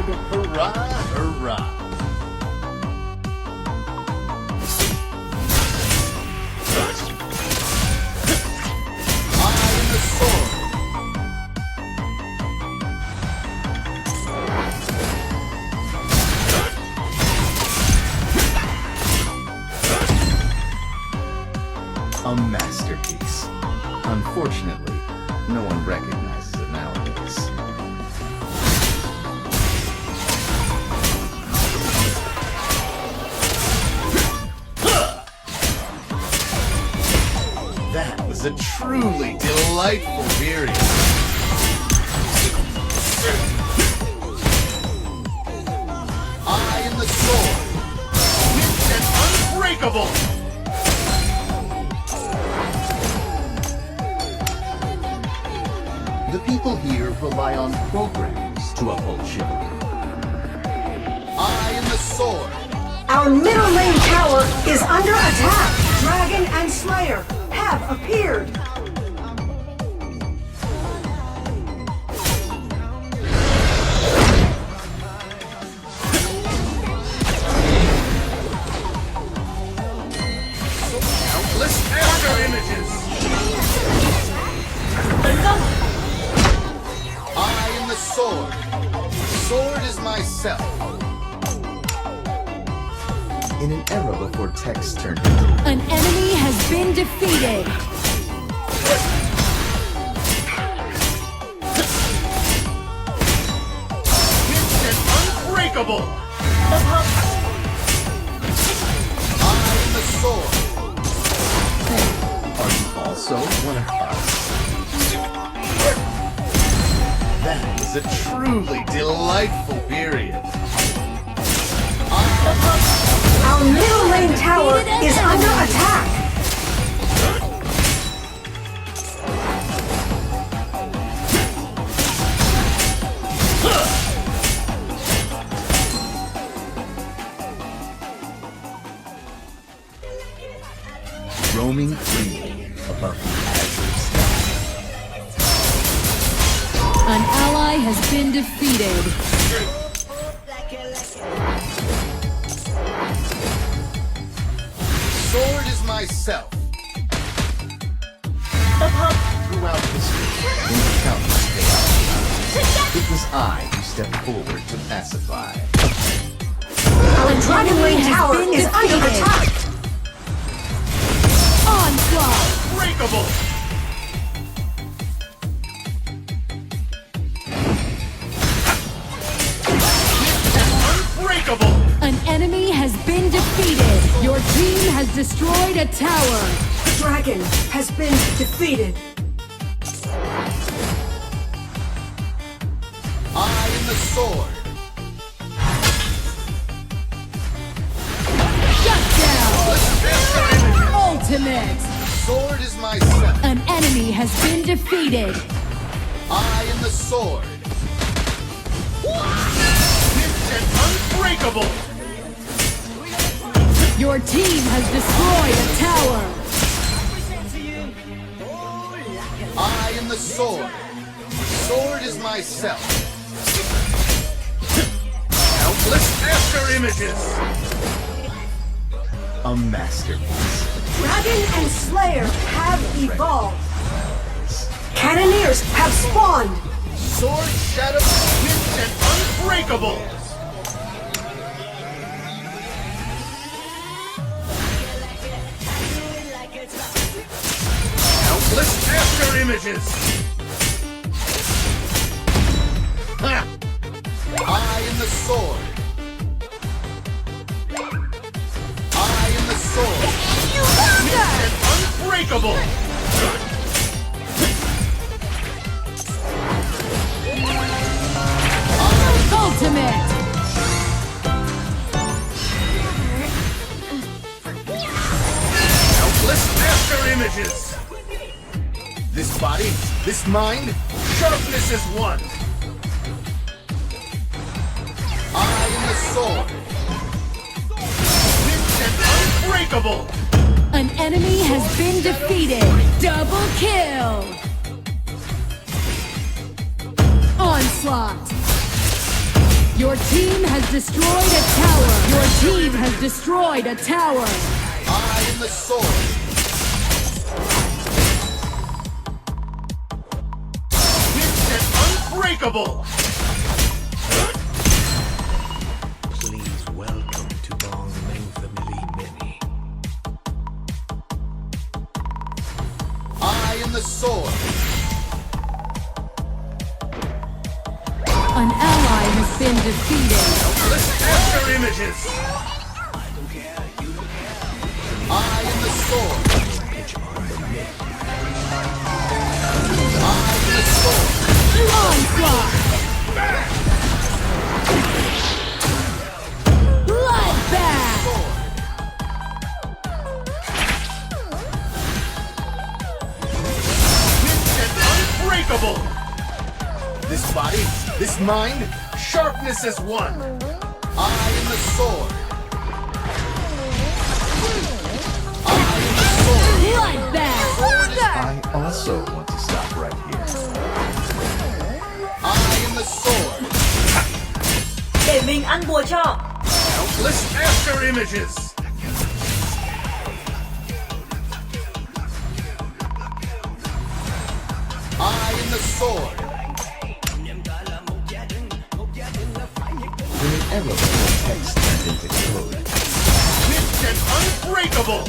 Hurrah, hurrah. I am the sword. A masterpiece. Unfortunately, no one recognizes it nowadays. That was a truly delightful period. I am the sword, swift and unbreakable. The people here rely on programs to uphold chivalry. I am the sword. Our middle lane tower is under attack. Dragon and Slayer have appeared. Countless after images. I am the sword. Sword is myself. In an era before text turned into An enemy has been defeated. Swift and unbreakable. I am the sword. are you also one of us? That was a truly delightful period. Our middle lane tower is under attack. Roaming freely above the azure sky. An ally has been defeated. Sword is myself. Throughout history, in countless chaos, it was I who stepped forward to pacify. Our dragon lane tower is under attack. Onslaught! Unbreakable. Unbreakable. An enemy has been defeated. Your team has destroyed a tower. Dragon has been defeated. I am the sword. Shut down! Ultimate! Sword is myself. An enemy has been defeated. I am the sword. Swift and unbreakable. Your team has destroyed a tower. I am the sword. Sword is myself. Countless after images. A masterpiece. Dragon and Slayer have evolved. Cannoneers have spawned. Sword shadow, swift and unbreakable. Countless after images. Ha! I am the sword. I am the sword. Swift and unbreakable. Ultimate! Countless after images. This body, this mind, sharpness is one. I am the sword. Swift and unbreakable. An enemy has been defeated. Double kill! Onslaught! Your team has destroyed a tower. Your team has destroyed a tower. I am the sword. Instant unbreakable. Please welcome to Bong Main Family Mini. I am the sword. An ally has been defeated. Let's after images. I am the sword. I am the sword. Onslaught! Bloodbath! Instant unbreakable. This body, this mind, sharpness as one. I am the sword. I am the sword. Bloodbath! I also want to stop right here. I am the sword. Để mình ăn bùa cho. Countless after images. I am the sword. When an elemental text turned into code, Instant unbreakable.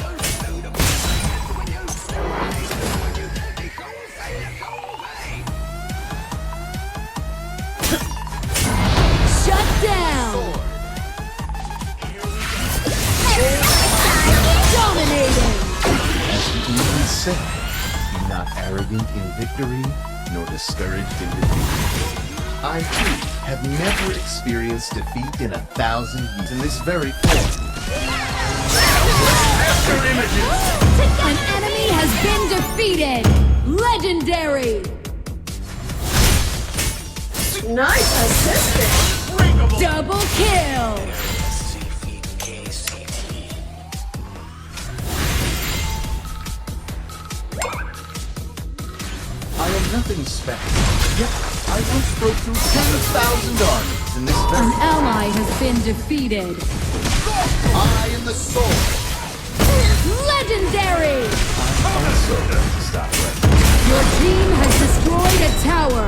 Shut down! Sword. Dominating! as the even said, be not arrogant in victory, nor discouraged in defeat. I too have never experienced defeat in 1,000 years in this very form. After images. An enemy has been defeated! Legendary! Nice assistant. Unbreakable. Double kill! I am nothing special, yet I once broke through 10,000 armies in this An very ally has been defeated. I am the sword. Legendary! I also want to stop right here. Your team has destroyed a tower.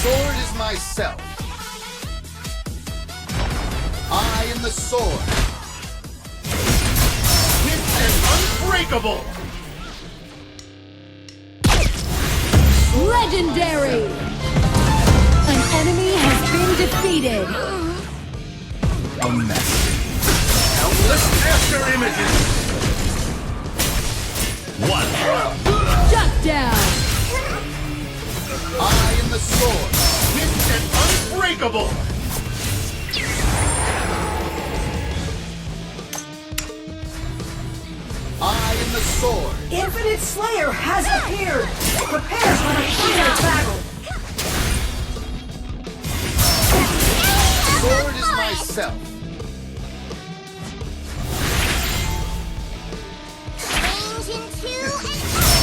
Sword is myself. I am the sword. Instant unbreakable. Legendary! An enemy has been defeated. A mess. Countless after images. One. Shut down! I am the sword. Instant unbreakable. I am the sword. Infinite Slayer has appeared. Prepare for the final battle. Sword is myself.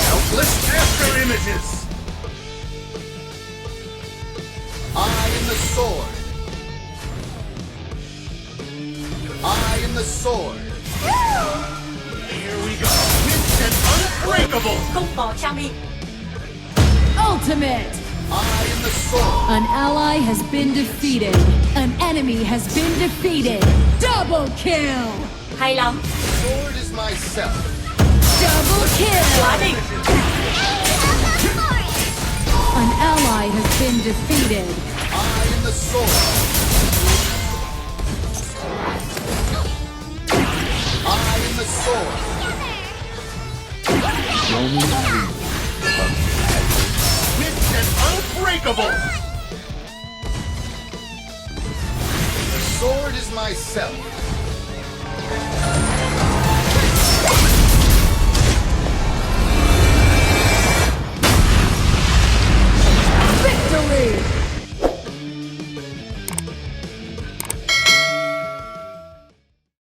Countless after images. I am the sword. I am the sword. Here we go. Instant unbreakable. Không có trang bị. Ultimate! I am the sword. An ally has been defeated. An enemy has been defeated. Double kill! Hay lắm. Sword is myself. Double kill! Quá đỉnh. An ally has been defeated. I am the sword. I am the sword. Roman dream from Instant unbreakable. The sword is myself.